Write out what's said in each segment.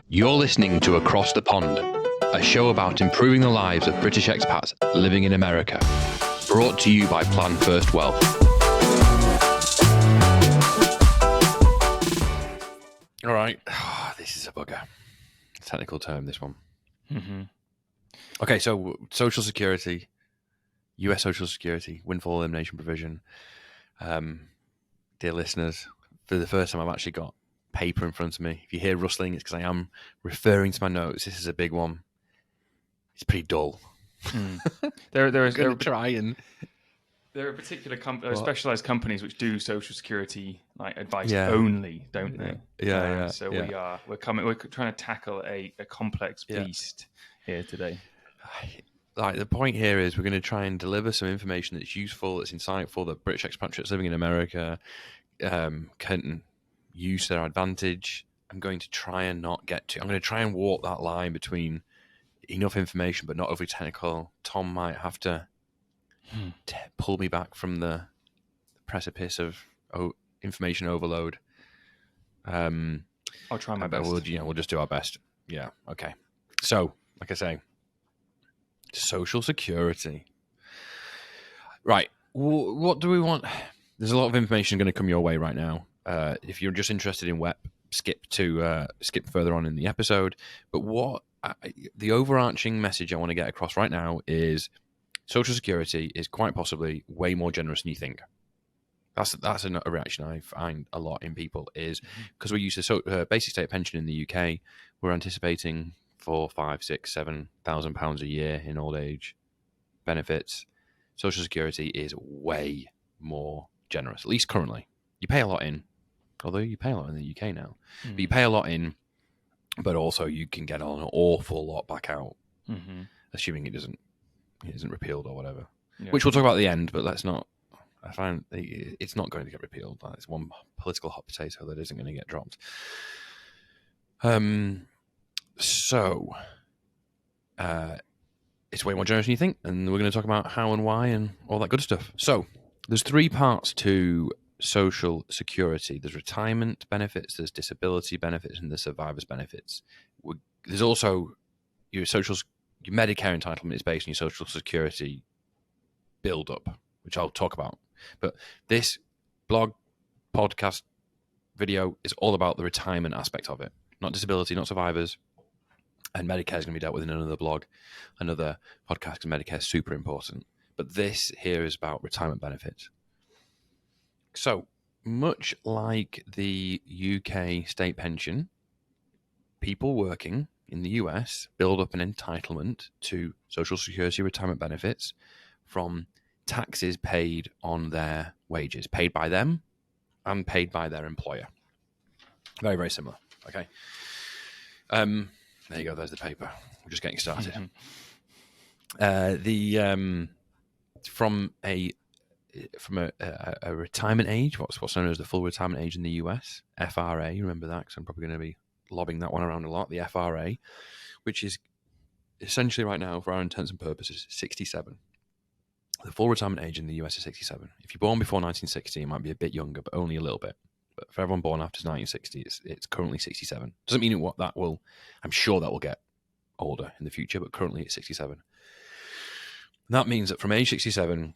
You're listening to Across the Pond, a show about improving the lives of British expats living in America. Brought to you by Plan First Wealth. All right. This is a bugger. Technical term, this one. Mm-hmm. Okay, so Social Security, US Social Security, Windfall Elimination Provision. Dear listeners, for the first time I've actually got paper in front of me. If you hear rustling, it's because I am referring to my notes. This is a big one. It's pretty dull. There are particular specialized companies which do Social Security advice only, don't they? Yeah. We're trying to tackle a complex beast here today. The point here is we're going to try and deliver some information that's useful, that's insightful, that British expatriates living in America can use to their advantage. I'm going to try and walk that line between enough information but not overly technical. Tom might have to pull me back from the precipice of information overload. I'll try my best. We'll just do our best. Yeah, okay. So, like I say, Social Security. Right. What do we want? There's a lot of information going to come your way right now. If you're just interested in WEP, skip further on in the episode. But the overarching message I want to get across right now is Social Security is quite possibly way more generous than you think. That's a reaction I find a lot in people is because we're used to basic state pension in the UK. We're anticipating £4,000, £5,000, £6,000, £7,000 a year in old age benefits. Social Security is way more generous, at least currently. You pay a lot in, although you pay a lot in the UK now. But you pay a lot in, but also you can get an awful lot back out, assuming it isn't repealed or whatever. Yeah. Which we'll talk about at the end, but let's not. I find it's not going to get repealed. It's one political hot potato that isn't going to get dropped. So it's way more generous than you think, and we're going to talk about how and why and all that good stuff. So there's three parts to Social Security. There's retirement benefits, there's disability benefits, and there's survivors benefits. There's also your Medicare entitlement is based on your Social Security build-up, which I'll talk about. But this blog, podcast, video is all about the retirement aspect of it, not disability, not survivors. And Medicare is going to be dealt with in another blog, another podcast, because Medicare is super important. But this here is about retirement benefits. So, much like the UK state pension, people working in the US build up an entitlement to Social Security retirement benefits from taxes paid on their wages, paid by them and paid by their employer. Very, very similar. Okay. There you go. There's the paper. We're just getting started. From a retirement age, what's known as the full retirement age in the US, FRA. Remember that, because I'm probably going to be lobbing that one around a lot. The FRA, which is essentially right now, for our intents and purposes, 67. The full retirement age in the US is 67. If you're born before 1960, it might be a bit younger, but only a little bit. But for everyone born after 1960, it's currently 67. Doesn't mean I'm sure that will get older in the future, but currently it's 67. And that means that from age 67,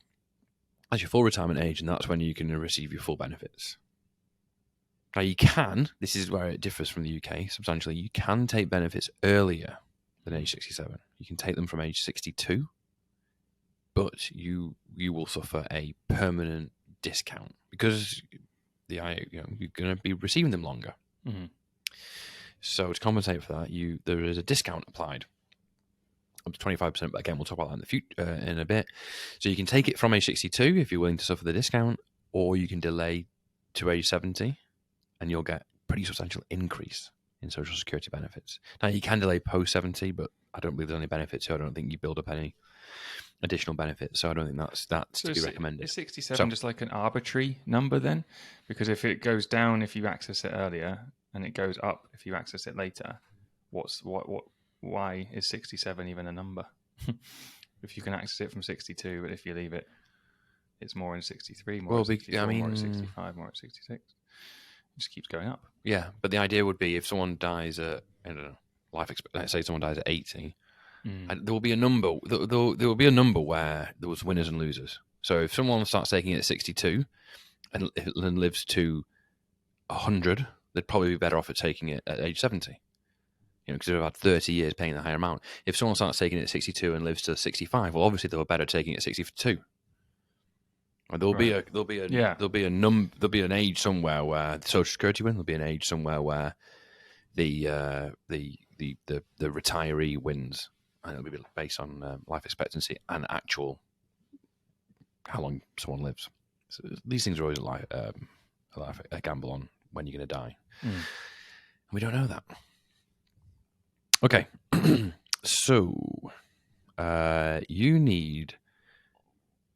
that's your full retirement age, and that's when you can receive your full benefits. Now this is where it differs from the UK substantially, you can take benefits earlier than age 67. You can take them from age 62, but you will suffer a permanent discount because you're going to be receiving them longer. So to compensate for that, there is a discount applied up to 25%. But again, we'll talk about that in the future in a bit. So you can take it from age 62 if you're willing to suffer the discount, or you can delay to age 70, and you'll get pretty substantial increase in Social Security benefits. Now you can delay post 70, but I don't believe there's any benefits, so I don't think you build up any additional benefits, so I don't think that's to be recommended. Is 67 just like an arbitrary number then? Because if it goes down if you access it earlier and it goes up if you access it later, why is 67 even a number? If you can access it from 62, but if you leave it, it's more in 63, more at 64, more at 65, more at 66. It just keeps going up. Yeah, but the idea would be if someone dies at, I don't know, let's say someone dies at 80, and there will be a number. There will be a number where there was winners and losers. So if someone starts taking it at 62 and lives to 100, they'd probably be better off at taking it at age 70. Because they've had 30 years paying the higher amount. If someone starts taking it at 62 and lives to 65, well, obviously they were better taking it at 62. There'll be an age somewhere where the Social Security win. There'll be an age somewhere where the retiree wins, and it'll be based on life expectancy and actual how long someone lives. So these things are always a gamble on when you're going to die, and we don't know that. Okay, so you need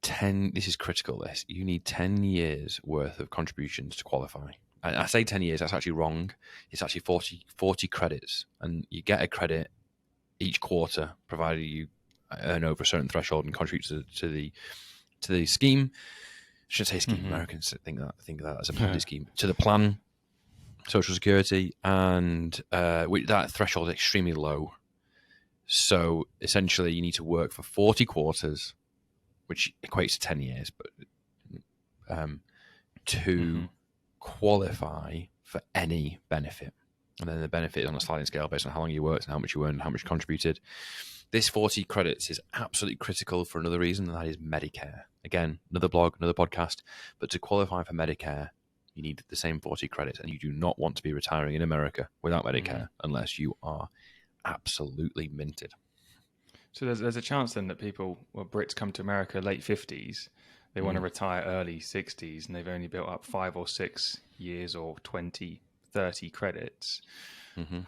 10. This is critical. You need 10 years worth of contributions to qualify. And I say 10 years. That's actually wrong. It's actually 40 credits, and you get a credit each quarter, provided you earn over a certain threshold and contribute to the scheme. I shouldn't say scheme. Americans think that as a Ponzi scheme. To the plan, Social Security, and that threshold is extremely low. So essentially, you need to work for 40 quarters, which equates to 10 years, but to qualify for any benefit. And then the benefit is on a sliding scale based on how long you worked and how much you earned and how much you contributed. This 40 credits is absolutely critical for another reason, and that is Medicare. Again, another blog, another podcast. But to qualify for Medicare, you need the same 40 credits, and you do not want to be retiring in America without Medicare unless you are absolutely minted. So there's a chance then that Brits come to America late 50s, they want to retire early 60s, and they've only built up 5 or 6 years or 20, 30 credits,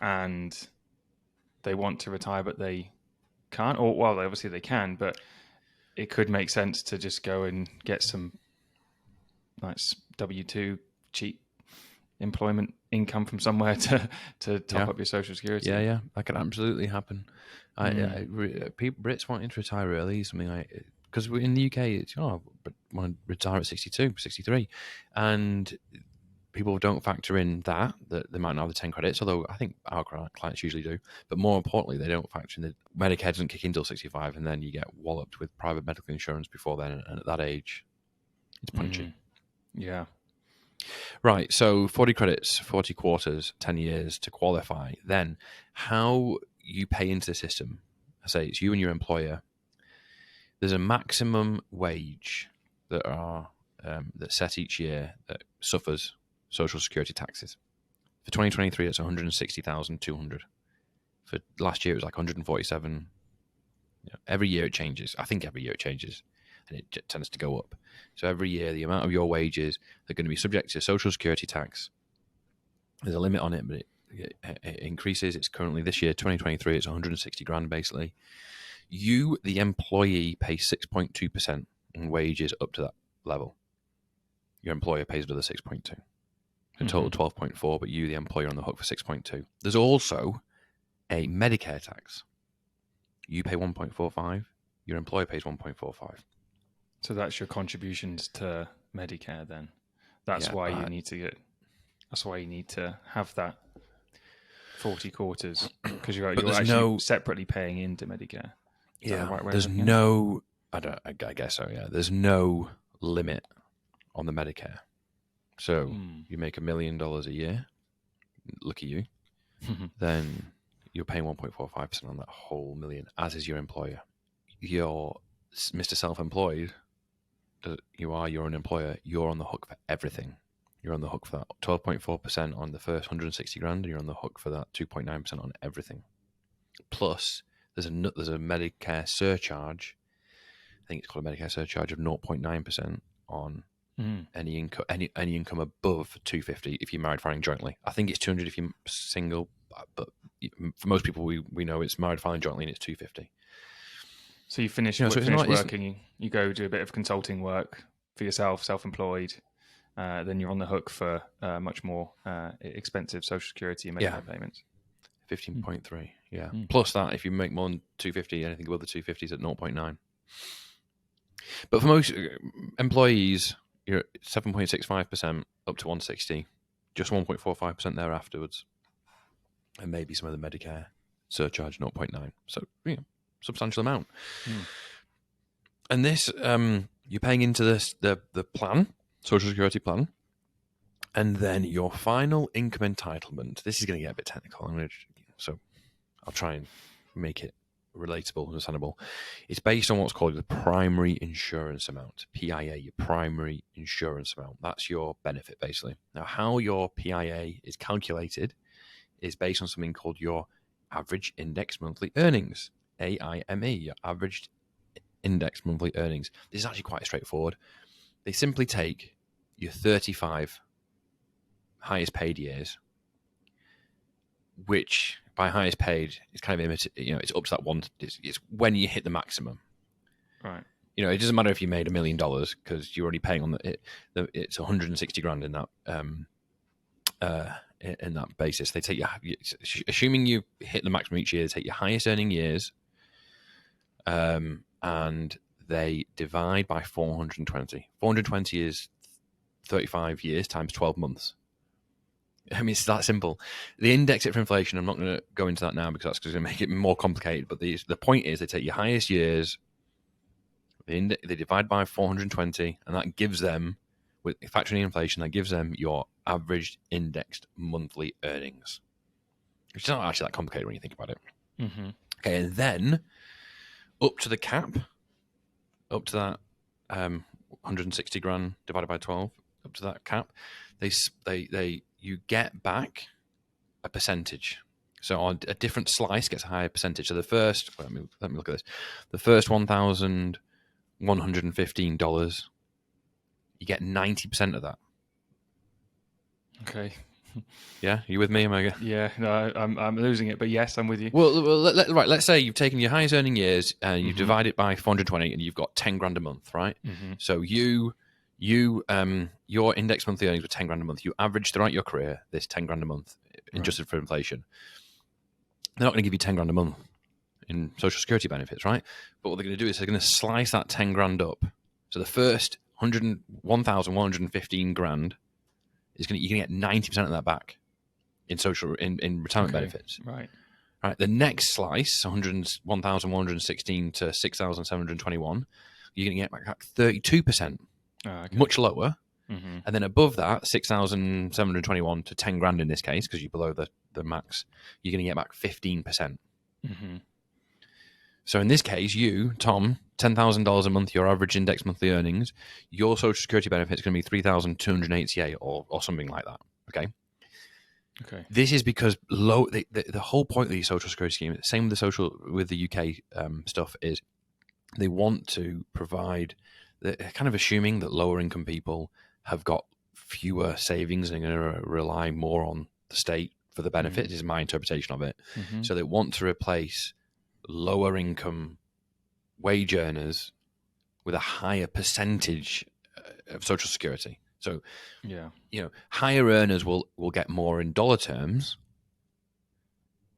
and they want to retire, but they can't. Or, well, obviously they can, but it could make sense to just go and get some nice W-2 cheap employment income from somewhere to top up your Social Security. Yeah, that can absolutely happen. Brits wanting to retire early, something like, because in the UK, it's want to retire at 62, 63, and people don't factor in that they might not have the 10 credits, although I think our clients usually do. But more importantly, they don't factor in that Medicare doesn't kick in until 65, and then you get walloped with private medical insurance before then, and at that age, it's punchy. Yeah. Right, so 40 credits, 40 quarters, 10 years to qualify. Then how you pay into the system, I say it's you and your employer. There's a maximum wage that's set each year that suffers Social Security taxes. For 2023, it's 160,200. For last year, it was like 147. Every year it changes. I think every year it changes, and it tends to go up. So every year, the amount of your wages that are going to be subject to Social Security tax, there's a limit on it, but it increases. It's currently, this year, 2023, it's 160 grand basically. You, the employee, pay 6.2% on wages up to that level. Your employer pays another 6.2. In total, 12.4, but you, the employer, are on the hook for 6.2. There's also a Medicare tax. You pay 1.45. Your employer pays 1.45. So that's your contributions to Medicare then. That's why you need to That's why you need to have that 40 quarters, because you're actually separately paying into Medicare. Is that the right way there's no. I guess so. Yeah, there's no limit on the Medicare. So you make $1 million a year. Look at you. Then you're paying 1.45% on that whole million, as is your employer. You're Mr. Self-Employed. You're an employer. You're on the hook for everything. You're on the hook for that 12.4% on the first 160 grand, and you're on the hook for that 2.9% on everything. Plus, there's a Medicare surcharge. I think it's called a Medicare surcharge of 0.9% on any income above 250 if you're married filing jointly. I think it's 200 if you're single, but for most people we know it's married filing jointly and it's 250. So you finish working, you go do a bit of consulting work for yourself, self-employed. Then you're on the hook for much more expensive Social Security and Medicare payments. 15.3, yeah. Plus that, if you make more than 250, anything above the 250 is at 0.9. But for most employees, you're at 7.65% up to 160, just 1.45% there afterwards, and maybe some of the Medicare surcharge 0.9. So, substantial amount. And this, you're paying into this the plan, Social Security plan, and then your final income entitlement. This is going to get a bit technical, so I'll try and make it relatable, understandable. It's based on what's called the primary insurance amount, PIA, your primary insurance amount. That's your benefit, basically. Now, how your PIA is calculated is based on something called your average index monthly earnings, AIME, your average index monthly earnings. This is actually quite straightforward. They simply take your 35 highest paid years, which by highest paid is kind of it's up to that one. It's when you hit the maximum, right? It doesn't matter if you made $1 million because you're already paying on it's 160 grand in that basis. They take assuming you hit the maximum each year, they take your highest earning years, and they divide by 420. 420 is 35 years times 12 months. I mean, it's that simple. They index it for inflation. I'm not going to go into that now because that's going to make it more complicated. But the point is, they take your highest years, they divide by 420, and that gives them, with factoring in inflation, that gives them your average indexed monthly earnings, which is not actually that complicated when you think about it. Mm-hmm. Okay, and then up to the cap, up to that 160 grand divided by 12, up to that cap, you get back a percentage. So on a different slice gets a higher percentage. So the first, let me look at this. The first $1,115, you get 90% of that. Okay. Yeah, you with me? Yeah, no, I'm losing it, but yes, I'm with you. Well, right. Let's say you've taken your highest earning years and you divide it by 420, and you've got 10 grand a month, right? Mm-hmm. So your index monthly earnings were 10 grand a month. You averaged throughout your career this 10 grand a month, adjusted for inflation. They're not going to give you 10 grand a month in Social Security benefits, right? But what they're going to do is they're going to slice that 10 grand up. So the first 1,115 grand you're going to get 90% of that back in retirement benefits. Right. The next slice, 1,116 to 6,721, you're going to get back 32%. Much lower. Mm-hmm. And then above that, 6,721 to 10 grand in this case, because you're below the max, you're going to get back 15%. Mm-hmm. So in this case, you, Tom, $10,000 a month, your average index monthly earnings, your Social Security benefit is going to be 3,288 or something like that. Okay. This is because the whole point of the Social Security scheme, same with the UK stuff, is they want to provide. They're kind of assuming that lower income people have got fewer savings and are going to rely more on the state for the benefit. Is my interpretation of it. Mm-hmm. So they want to replace lower income wage earners with a higher percentage of Social Security. So, higher earners will get more in dollar terms,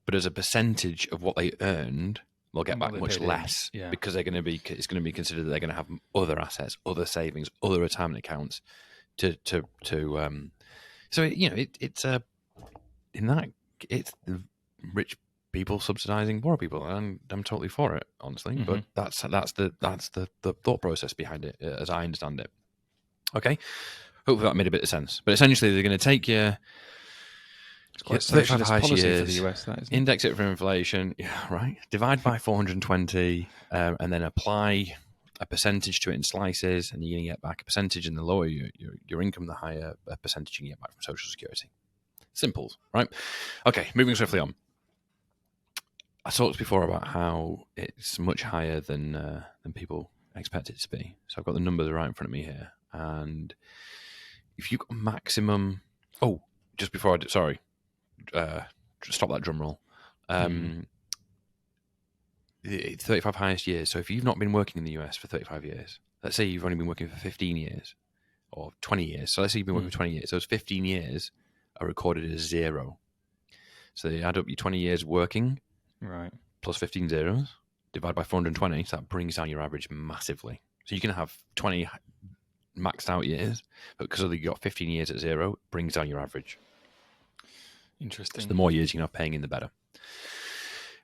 but as a percentage of what they earned, they'll get back much less because it's going to be considered that they're going to have other assets, other savings, other retirement accounts it's the rich people subsidizing poor people, and I'm totally for it, honestly. Mm-hmm. But that's the thought process behind it, as I understand it. Okay, hopefully that made a bit of sense. But essentially, they're going to take your 35 highest years, for the US, that, isn't it? Index it for inflation, right? Divide by 420, and then apply a percentage to it in slices, and you're going to get back a percentage. And the lower your income, the higher a percentage you can get back from Social Security. Simple, right? Okay, moving swiftly on. I talked before about how it's much higher than people expect it to be. So I've got the numbers right in front of me here. And if you've got maximum... Oh, just before I... Sorry. Stop that drum roll. 35 highest years. So if you've not been working in the US for 35 years, let's say you've only been working for 15 years or 20 years. So let's say you've been working for 20 years. Those 15 years are recorded as 0. So you add up your 20 years working... Right. Plus 15 zeros, divided by 420, so that brings down your average massively. So you can have 20 maxed out years, but because you got 15 years at 0, it brings down your average. Interesting. So the more years you can have paying in, the better.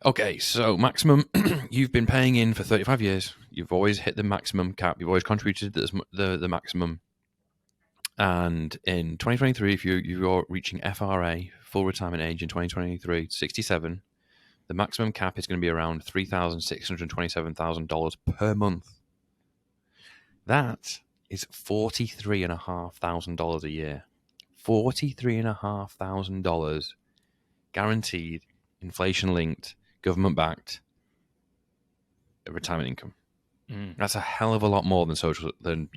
Okay, so maximum, you've been paying in for 35 years. You've always hit the maximum cap. You've always contributed the maximum. And in 2023, if you're reaching FRA, full retirement age in 2023, 67, the maximum cap is going to be around $3,627,000 per month. That is $43,500 a year. $43,500 guaranteed, inflation-linked, government-backed retirement income. That's a hell of a lot more than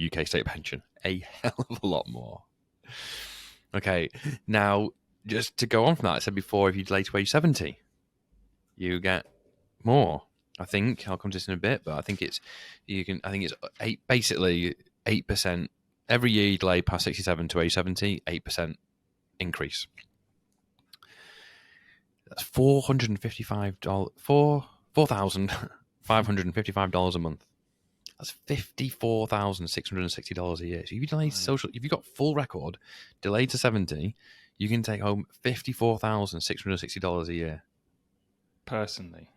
UK state pension. A hell of a lot more. Okay, now just to go on from that, I said before, if you delay to age 70, you get more. I think I'll come to this in a bit, but I think it's basically 8% every year you delay past 67 to age 70, 8% increase. That's $4,555 a month. That's $54,660 a year. So if you delay if you got full record, delayed to 70, you can take home $54,660 a year. Personally.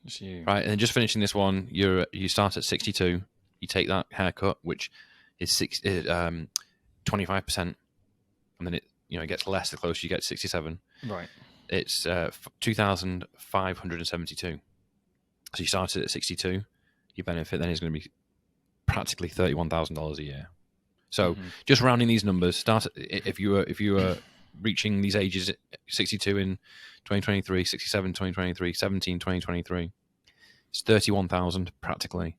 It's you. Right, and then just finishing this one, you start at 62, you take that haircut, which is 25%, and then it gets less the closer you get to 67. Right. It's 2,572. So you started at 62. Your benefit then is going to be practically $31,000 a year. So just rounding these numbers, if you were reaching these ages, 62 in 2023, 67 2023, 17 2023, it's 31,000 practically,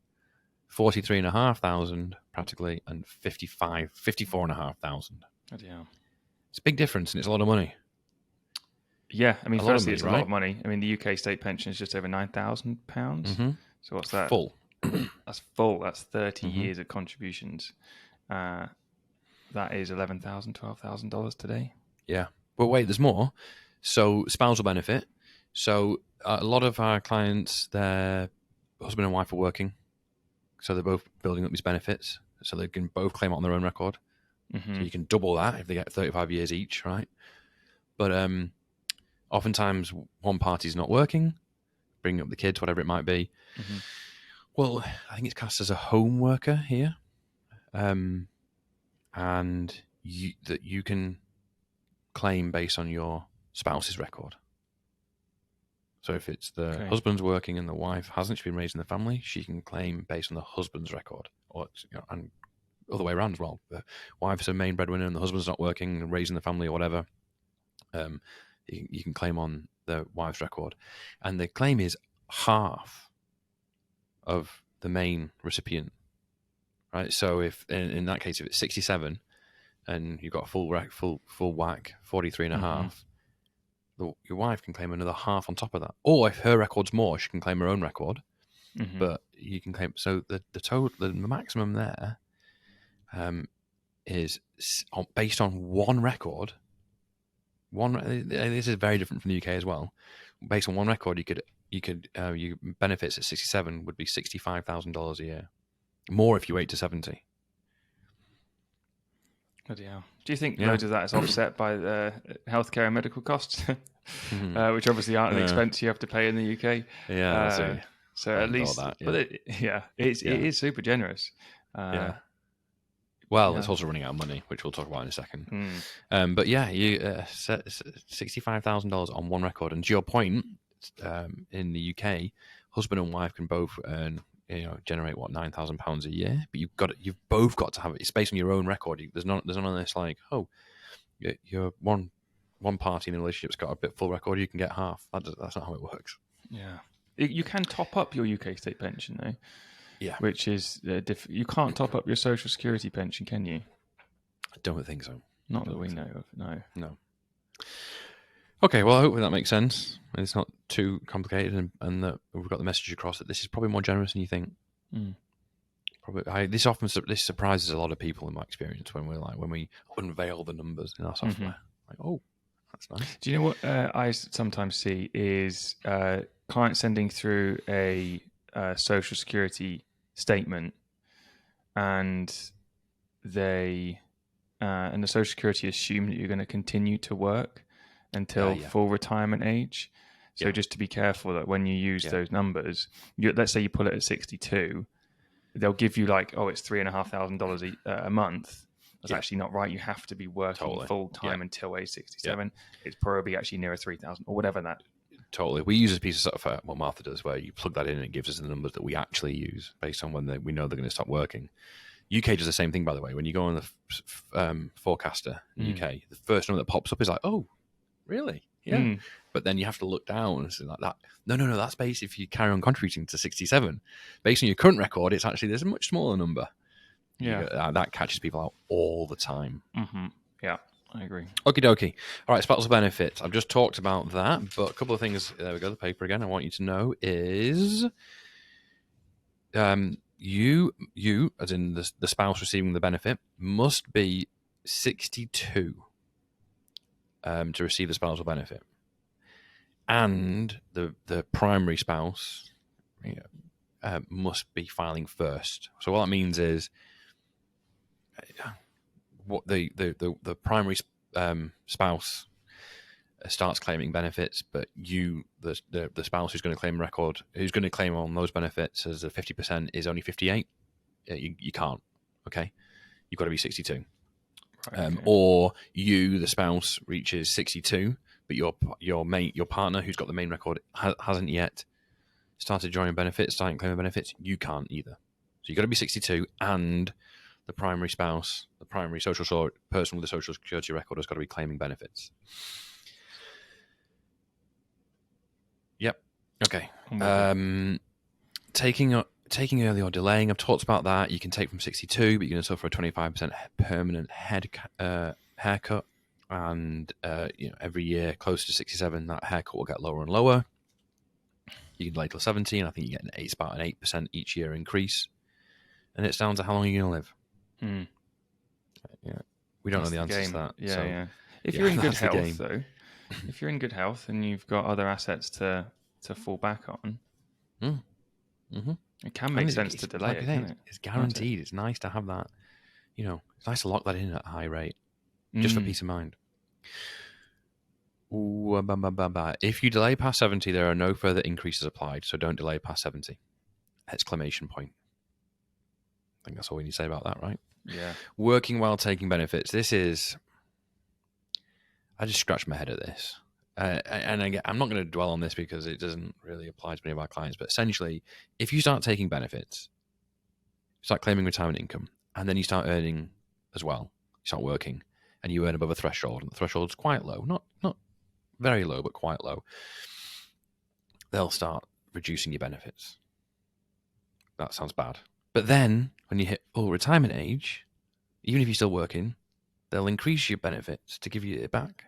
43,500 practically, and 54,500. Yeah. It's a big difference, and it's a lot of money. Yeah, I mean, firstly, it's a lot of money. I mean, the UK state pension is just over £9,000. So what's that? Full. That's full. That's 30 years of contributions. That is $11,000, $12,000 today. Yeah. But wait, there's more. So spousal benefit. So a lot of our clients, their husband and wife are working. So they're both building up these benefits. So they can both claim it on their own record. So you can double that if they get 35 years each, right? But oftentimes one party's not working, bringing up the kids, whatever it might be. Well, I think it's classed as a home worker here. And you can claim based on your spouse's record. So if it's the husband's working and the wife hasn't, she's been raised in the family, she can claim based on the husband's record, and other way around as well. The wife's a main breadwinner and the husband's not working and raising the family or whatever. You can claim on the wife's record, and the claim is half of the main recipient, right? So if in that case, if it's 67 and you've got full whack 43 and a half, your wife can claim another half on top of that. Or if her record's more, she can claim her own record. But you can claim, so the maximum there is based on one record. This is very different from the UK as well. Based on one record, your benefits at 67 would be $65,000 a year. More if you wait to 70. Bloody hell. Do you think loads of that is offset by the healthcare and medical costs, which obviously aren't an expense you have to pay in the UK? Yeah, so at least, that, but it is super generous. Well, it's also running out of money, which we'll talk about in a second. But yeah, you $65,000 on one record. And to your point, in the UK, husband and wife can both earn, generate £9,000 a year. But you've both got to have it. It's based on your own record. There's none of this like, you're one party in the relationship's got a bit full record, you can get half. That's not how it works. Yeah, you can top up your UK state pension though. Yeah, which is you can't top up your social security pension, can you? I don't think so. Not that we know of. No. Okay, well, hopefully that makes sense. It's not too complicated, and that we've got the message across that this is probably more generous than you think. Probably, this surprises a lot of people in my experience when we unveil the numbers in our software. Like, oh, that's nice. Do you know what I sometimes see is clients sending through a social security statement, and the Social Security assume that you're going to continue to work, until Yeah. full retirement age. So Yeah. just to be careful that when you use Yeah. those numbers, let's say you pull it at 62, they'll give you like, oh, it's $3,500 a month. That's Yeah. actually not right. You have to be working Totally. full time Yeah. until age 67. It's probably actually nearer 3,000 or whatever that. Totally. We use a piece of software, what Martha does, where you plug that in and it gives us the numbers that we actually use based on when we know they're going to stop working. UK does the same thing, by the way. When you go on the forecaster in UK, the first number that pops up is like, oh, really? Yeah. But then you have to look down and say like that. No, that's based if you carry on contributing to 67. Based on your current record, it's actually, there's a much smaller number. Yeah. That catches people out all the time. Mm-hmm. Yeah, I agree. Okie dokie. All right, spousal benefits. I've just talked about that, but a couple of things. There we go. The paper again. I want you to know is, you, as in the spouse receiving the benefit, must be 62 to receive the spousal benefit, and the primary spouse must be filing first. So what that means is, what the primary spouse starts claiming benefits, but the spouse who's going to claim on those benefits as a 50% is only 58. You can't. Okay, you've got to be 62. Right, okay. Or the spouse reaches 62, but your partner who's got the main record hasn't yet started drawing benefits, starting claiming benefits. You can't either. So you've got to be 62, and the primary spouse, the primary person with a social security record, has got to be claiming benefits. Yep. Okay. Taking early or delaying, I've talked about that. You can take from 62, but you're going to suffer a 25% permanent haircut. And every year close to 67, that haircut will get lower and lower. You can delay till 70, and I think you get about an 8% each year increase. And it's down to how long you're going to live. Yeah, we don't know the answer to that. Yeah, so, yeah. If you're in good that's the health, game. though, if you're in good health and you've got other assets to fall back on, it can make sense to delay it, can't it? It's guaranteed. It's nice to have that. It's nice to lock that in at a high rate, just for peace of mind. If you delay past 70, there are no further increases applied, so don't delay past 70. Exclamation point. I think that's all we need to say about that, right? Yeah. Working while taking benefits. This is... I just scratched my head at this. And again, I'm not going to dwell on this because it doesn't really apply to many of our clients, but essentially, if you start taking benefits, you start claiming retirement income, and then you start earning as well, you start working, and you earn above a threshold, and the threshold is quite low, not very low, but quite low, they'll start reducing your benefits. That sounds bad. But then, when you hit full retirement age, even if you're still working, they'll increase your benefits to give you it back.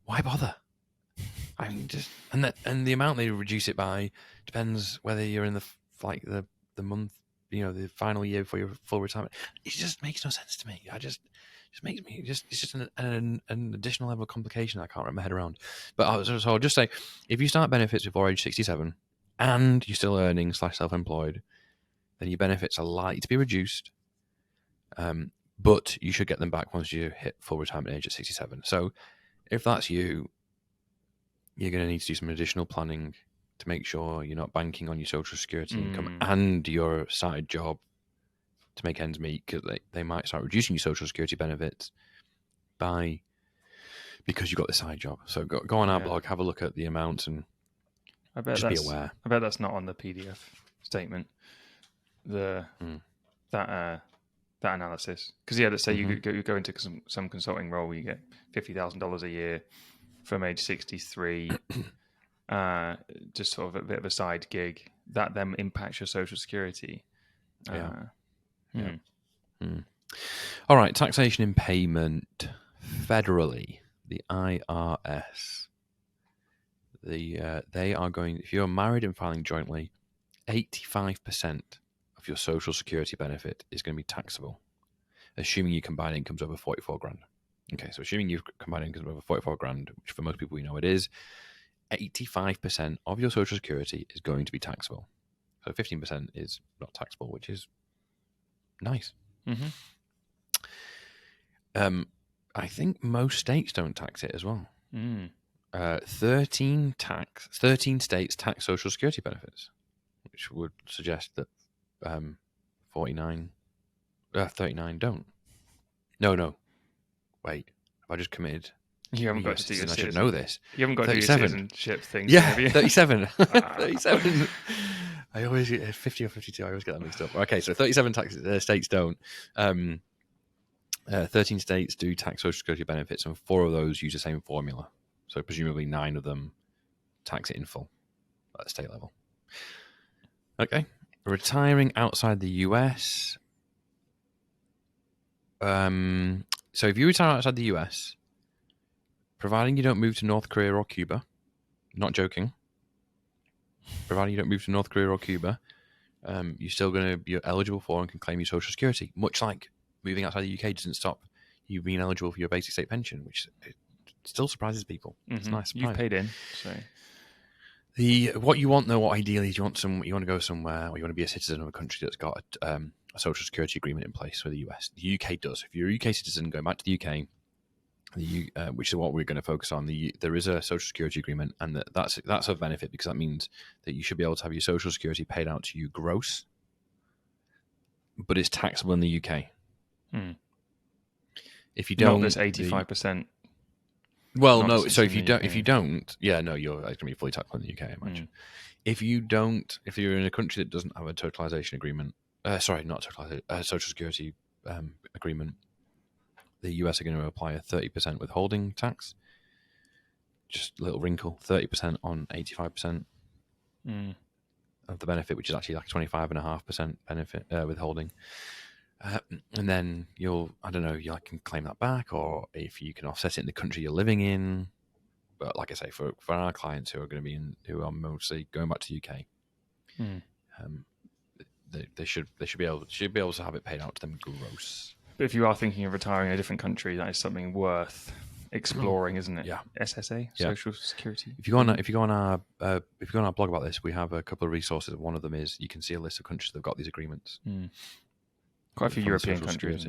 Why bother? I mean, and the amount they reduce it by depends whether you're in the month, the final year before your full retirement. It just makes no sense to me. It's just an additional level of complication I can't wrap my head around. But I'll just say, if you start benefits before age 67 and you're still earning / self-employed, then your benefits are likely to be reduced. But you should get them back once you hit full retirement age at 67. So if that's you, you're going to need to do some additional planning to make sure you're not banking on your social security income and your side job to make ends meet, because they might start reducing your social security benefits because you've got the side job. So go on our blog, have a look at the amounts, and just be aware. I bet that's not on the PDF statement. That analysis, because let's say you go into some consulting role where you get $50,000 a year from age 63, just sort of a bit of a side gig that then impacts your social security. All right, taxation in payment federally, the IRS. They are going, if you're married and filing jointly, 85% of your social security benefit is going to be taxable, assuming your combined income's over 44 grand. Okay, so assuming you've combined income over 44 grand, which for most people we know it is, 85% of your social security is going to be taxable. So 15% is not taxable, which is nice. I think most states don't tax it as well. Mm. 13 states tax Social Security benefits, which would suggest that 39 don't. No. Wait, have I just committed? You haven't got to do your I should know this. You haven't got to do your 37. citizenship thing. Yeah, have you? 37. 37. I always get 50 or 52. I always get that mixed up. Okay, so 37 states don't. 13 states do tax Social Security benefits, and 4 of those use the same formula. So presumably 9 of them tax it in full at the state level. Okay. Retiring outside the US. So if you retire outside the US, providing you don't move to North Korea or Cuba, not joking, providing you don't move to North Korea or Cuba, you're still going to be eligible for and can claim your Social Security. Much like moving outside the UK doesn't stop you being eligible for your basic state pension, which still surprises people. Mm-hmm. It's a nice surprise. You've paid in, so... What you want, though, what ideally is you want to go somewhere, or you want to be a citizen of a country that's got a social security agreement in place with the US. The UK does. If you're a UK citizen going back to the UK, which is what we're going to focus on, there is a social security agreement, and that's a benefit because that means that you should be able to have your social security paid out to you gross, but it's taxable in the UK. If you don't, not this 85%. Well, no. So if you don't, yeah, no, you're going to be fully taxable in the UK, I imagine. If you're in a country that doesn't have a totalization agreement, social security agreement, the US are going to apply a 30% withholding tax. Just a little wrinkle, 30% on 85% of the benefit, which is actually like 25.5% benefit withholding. And then you can claim that back, or if you can offset it in the country you're living in. But like I say, for our clients who are mostly going back to the UK, they should be able to have it paid out to them gross. But if you are thinking of retiring in a different country, that is something worth exploring, isn't it? Yeah. SSA, yeah. Social Security. If you go on our blog about this, we have a couple of resources. One of them is you can see a list of countries that've got these agreements. Quite a few European countries.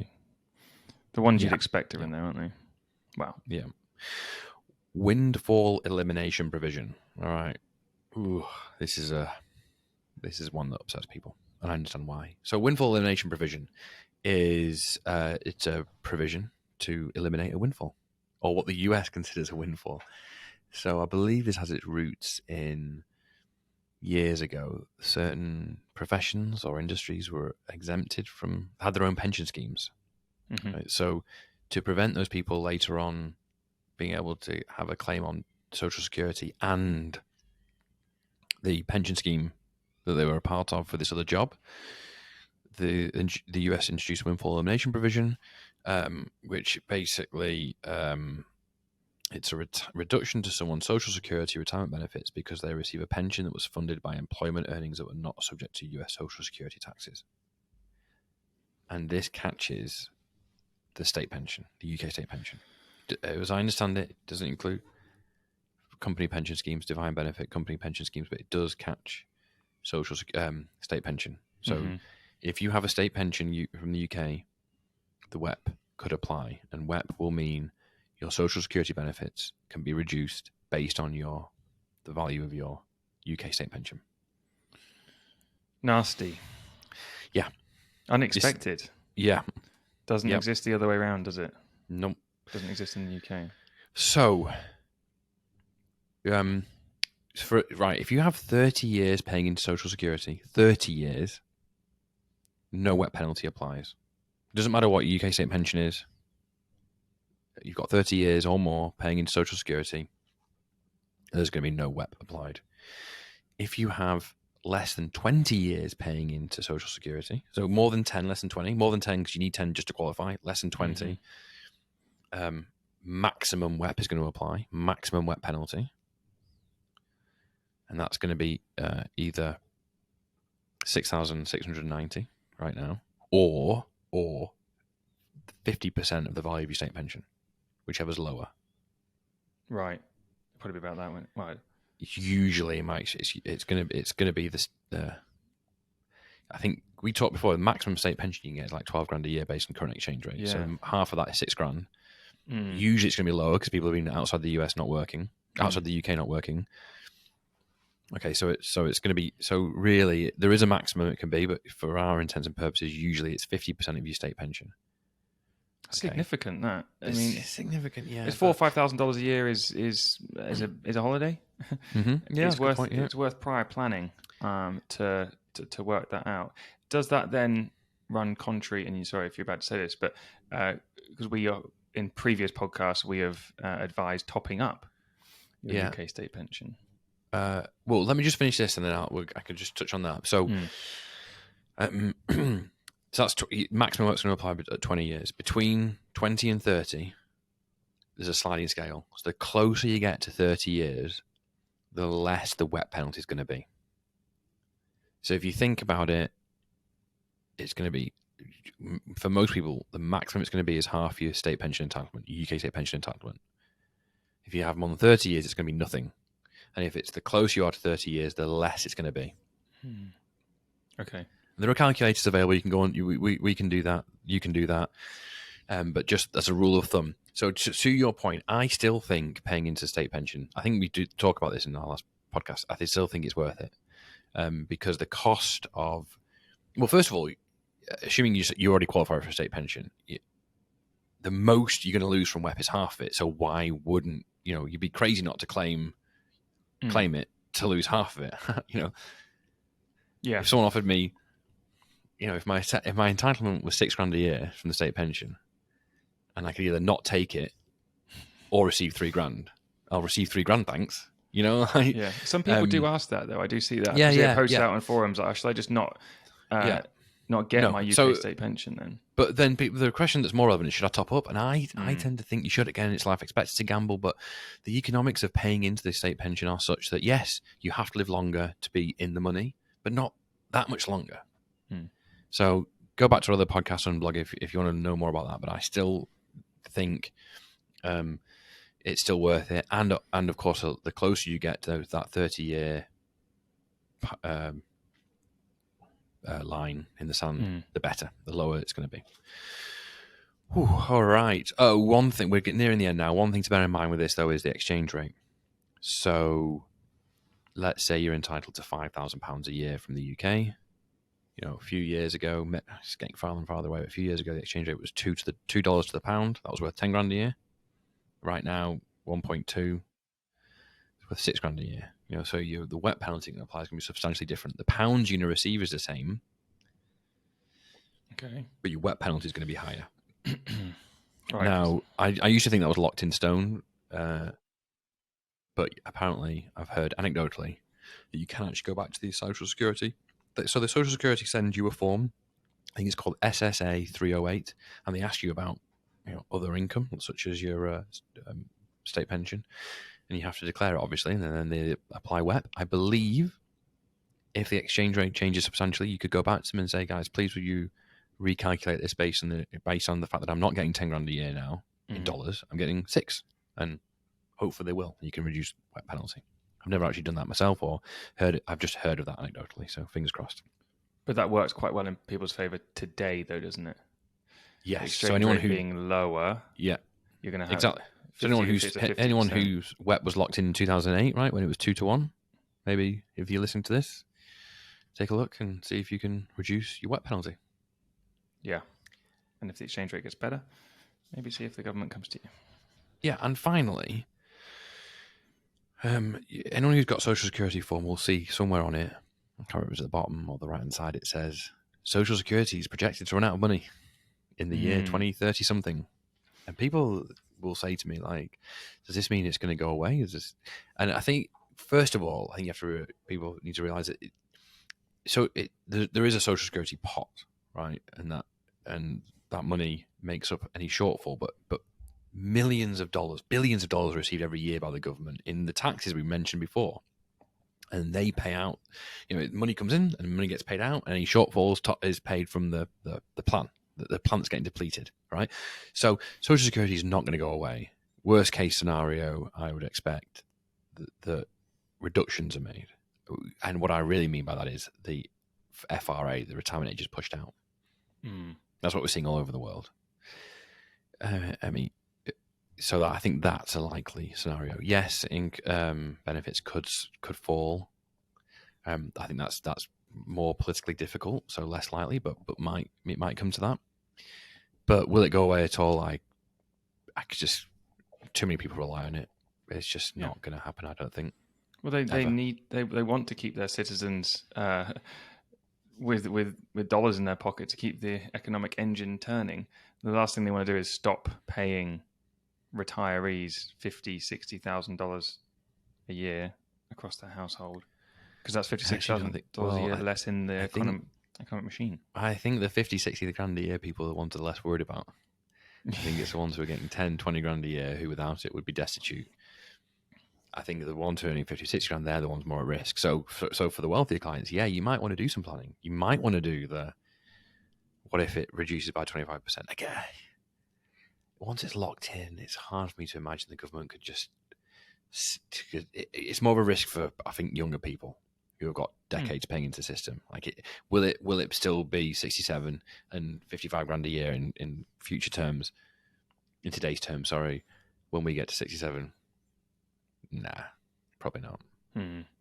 The ones you'd expect are in there, aren't they? Wow. Yeah. Windfall Elimination Provision. All right. Ooh, this is one that upsets people, and I understand why. So, Windfall Elimination Provision is it's a provision to eliminate a windfall, or what the US considers a windfall. So, I believe this has its roots in years ago. Certain professions or industries were had their own pension schemes. Right? So to prevent those people later on being able to have a claim on Social Security and the pension scheme that they were a part of for this other job, the US introduced a Windfall Elimination Provision, which basically it's a reduction to someone's Social Security retirement benefits because they receive a pension that was funded by employment earnings that were not subject to US Social Security taxes. And this catches the state pension, the UK state pension. As I understand it, it doesn't include company pension schemes, defined benefit company pension schemes, but it does catch state pension. So if you have a state pension from the UK, the WEP could apply, and WEP will mean your Social Security benefits can be reduced based on the value of your UK state pension. Nasty. Yeah. Unexpected. Yeah. Doesn't exist the other way around, does it? Nope. Doesn't exist in the UK. So, if you have 30 years paying into Social Security, 30 years, no WEP penalty applies. It doesn't matter what your UK state pension is. You've got 30 years or more paying into Social Security, there's going to be no WEP applied. If you have less than 20 years paying into Social Security, so more than 10, less than 20, more than 10 because you need 10 just to qualify, less than 20, maximum WEP is going to apply, maximum WEP penalty. And that's going to be either 6,690 right now, or 50% of the value of your state pension, whichever's lower. Right, probably about that one. Right. Usually, it's going to be this. I think we talked before. The maximum state pension you can get is like $12,000 a year based on current exchange rate. Yeah. So half of that is $6,000. Usually it's going to be lower because people have been outside the US not working, outside the UK not working. Okay, so it's going to be, so really there is a maximum it can be, but for our intents and purposes, usually it's 50% of your state pension. Okay. Significant that. I It's mean, significant, yeah. It's $4,000 or $5,000 a year is a holiday. Yeah, it's worth point, yeah. it's worth prior planning to work that out. Does that then run contrary? And sorry if you're about to say this, but because we are in previous podcasts we have advised topping up your UK state pension. Well, let me just finish this, and then I can just touch on that. So, so that's maximum work's going to apply at 20 years. Between 20 and 30, there's a sliding scale. So the closer you get to 30 years, the less the WEP penalty is going to be. So if you think about it, it's going to be, for most people, the maximum it's going to be is half your state pension entitlement, UK state pension entitlement. If you have more than 30 years, it's going to be nothing. And if it's the closer you are to 30 years, the less it's going to be. Okay. There are calculators available. You can go on. We can do that. You can do that. But just as a rule of thumb. So to your point, I still think paying into state pension, I think we did talk about this in our last podcast, I still think it's worth it. Because the cost of, well, first of all, assuming you already qualify for a state pension, the most you're going to lose from WEP is half of it. So why wouldn't, you'd be crazy not to claim it to lose half of it. Yeah. If someone offered me, if my entitlement was $6,000 a year from the state pension, and I could either not take it or receive $3,000, I'll receive $3,000, thanks. Yeah. Some people do ask that though. I do see that. Yeah. Posted out on forums. Like, should I just not get my UK state pension then? But then the question that's more relevant is, should I top up? And I tend to think you should. Again, it's life expectancy gamble, but the economics of paying into the state pension are such that, yes, you have to live longer to be in the money, but not that much longer. So go back to our other podcasts on blog if you want to know more about that. But I still think it's still worth it. And of course, the closer you get to that 30-year line in the sand, the better, the lower it's going to be. Whew, all right. Oh, one thing, we're getting nearing the end now. One thing to bear in mind with this, though, is the exchange rate. So let's say you're entitled to £5,000 a year from the UK. A few years ago, it's getting farther and farther away, but a few years ago, the exchange rate was $2 to the pound. That was worth $10,000 a year. Right now, 1.2, it's worth $6,000 a year. So the WEP penalty that applies is going to be substantially different. The pounds you're going to receive is the same. Okay. But your WEP penalty is going to be higher. Right. Now, I used to think that was locked in stone, but apparently I've heard anecdotally that you can actually go back to the Social Security. So the Social Security sends you a form, I think it's called SSA 308, and they ask you about other income, such as your state pension, and you have to declare it, obviously, and then they apply WEP. I believe if the exchange rate changes substantially, you could go back to them and say, guys, please will you recalculate this based on the fact that I'm not getting $10,000 a year now in dollars, I'm getting $6,000, and hopefully they will. You can reduce WEP penalty. I've never actually done that myself or heard it. I've just heard of that anecdotally, so fingers crossed. But that works quite well in people's favour today, though, doesn't it? Yes. So anyone who being lower, you're going to have exactly. So anyone whose WEP was locked in 2008, right, when it was 2-1, maybe if you're listening to this, take a look and see if you can reduce your WEP penalty. Yeah, and if the exchange rate gets better, maybe see if the government comes to you. Yeah, and finally, anyone who's got Social Security form will see somewhere on it, I can't remember if it's at the bottom or the right hand side, it says Social Security is projected to run out of money in the year 2030 something. And people will say to me, like, does this mean it's going to go away? And I think, first of all, I think people need to realize that there is a Social Security pot, right? And that money makes up any shortfall, but millions of dollars, billions of dollars are received every year by the government in the taxes we mentioned before. And they pay out, money comes in and money gets paid out, and any shortfalls is paid from the plan. The plan's getting depleted, right? So Social Security is not going to go away. Worst case scenario, I would expect that reductions are made. And what I really mean by that is the FRA, the retirement age, is pushed out. That's what we're seeing all over the world. I mean, So I think that's a likely scenario. Yes, benefits could fall. I think that's more politically difficult, so less likely, but it might come to that. But will it go away at all? I could just, too many people rely on it. It's just not going to happen, I don't think. Well, they want to keep their citizens with dollars in their pocket to keep the economic engine turning. The last thing they want to do is stop paying retirees $50,000-$60,000 a year across their household, because that's $56,000 a year less in the economic machine. I think the 50-60 grand a year people are the ones that are less worried about. I think it's the ones who are getting 10-20 grand a year who without it would be destitute. I think the ones earning 50-60 grand, they're the ones more at risk. So for the wealthier clients, yeah, you might want to do some planning. You might want to do what if it reduces by 25%? Again, once it's locked in, it's hard for me to imagine the government could just... It's more of a risk for, I think, younger people who have got decades paying into the system. Like, will it still be 67 and 55 grand a year in future terms, in today's terms, sorry, when we get to 67? Nah, probably not.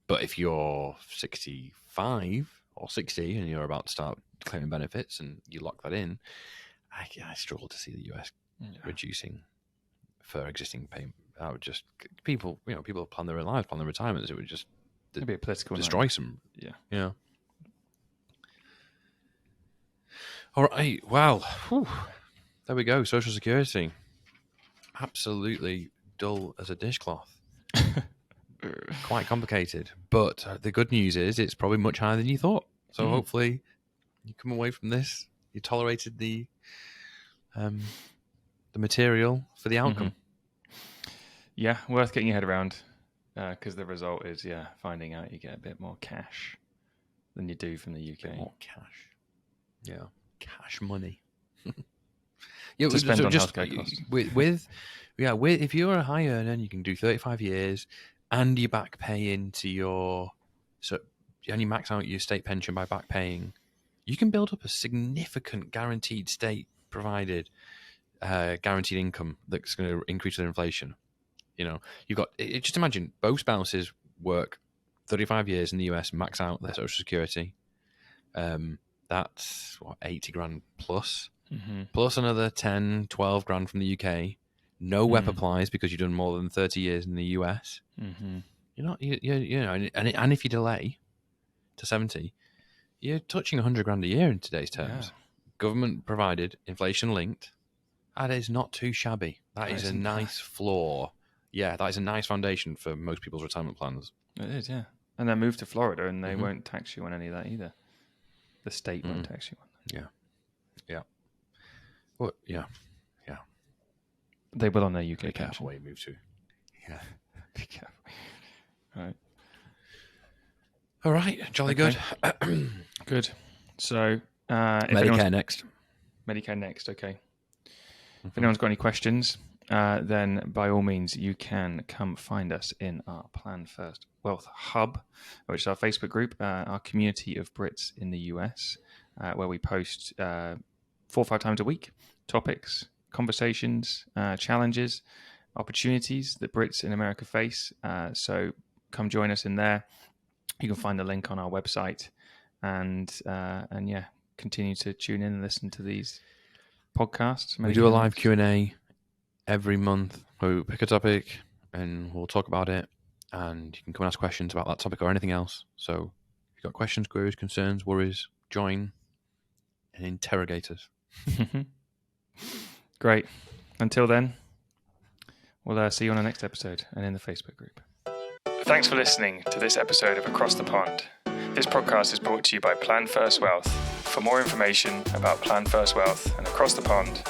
But if you're 65 or 60 and you're about to start claiming benefits and you lock that in, I struggle to see the US reducing for existing payment. I would just, people plan their lives, plan their retirements. It would just It'd be a political destroy some. Yeah. All right. Wow. Whew. There we go. Social Security. Absolutely dull as a dishcloth. Quite complicated. But the good news is it's probably much higher than you thought. So hopefully you come away from this, you tolerated the material for the outcome. Yeah, worth getting your head around, because the result is, finding out you get a bit more cash than you do from the UK. A bit more cash. Yeah. Cash money. Yeah, to spend on healthcare costs. With if you're a high earner, you can do 35 years and you back pay into and you max out your state pension by back paying, you can build up a significant guaranteed state provided guaranteed income that's going to increase with inflation. You've got, just imagine both spouses work 35 years in the US, max out their social security. That's 80 grand plus, plus another 10, 12 grand from the UK. No WEP applies because you've done more than 30 years in the US. You're not, and if you delay to 70, you're touching 100 grand a year in today's terms. Government provided, inflation linked. That is not too shabby. That is a nice floor. Yeah, that is a nice foundation for most people's retirement plans. It is, yeah. And then move to Florida and they won't tax you on any of that either. The state won't tax you on that. Yeah. Well, yeah. They will on their UK Be careful pension. where you move to. Yeah. Be careful. Right. All right. Jolly good. Good. So, Medicare next. Medicare next, okay. If anyone's got any questions, then by all means, you can come find us in our Plan First Wealth Hub, which is our Facebook group, our community of Brits in the US, where we post 4 or 5 times a week, topics, conversations, challenges, opportunities that Brits in America face. So come join us in there. You can find the link on our website, and continue to tune in and listen to these podcasts. We do a live Q&A every month where we pick a topic and we'll talk about it, and you can come and ask questions about that topic or anything else. So if you've got questions, queries, concerns, worries, join and interrogate us. Great. Until then, we'll see you on the next episode and in the Facebook group. Thanks for listening to this episode of Across the Pond. This podcast is brought to you by Plan First Wealth. For more information about Plan First Wealth and Across the Pond,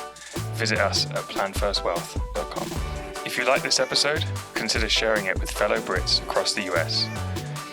visit us at planfirstwealth.com. If you like this episode, consider sharing it with fellow Brits across the US.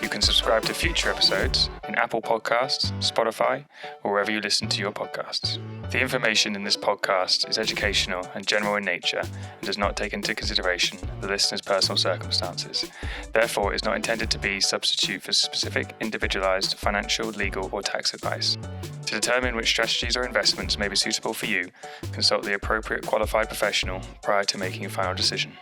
You can subscribe to future episodes in Apple Podcasts, Spotify, or wherever you listen to your podcasts. The information in this podcast is educational and general in nature and does not take into consideration the listener's personal circumstances. Therefore, it is not intended to be a substitute for specific, individualized financial, legal, or tax advice. To To determine which strategies or investments may be suitable for you, consult the appropriate qualified professional prior to making a final decision.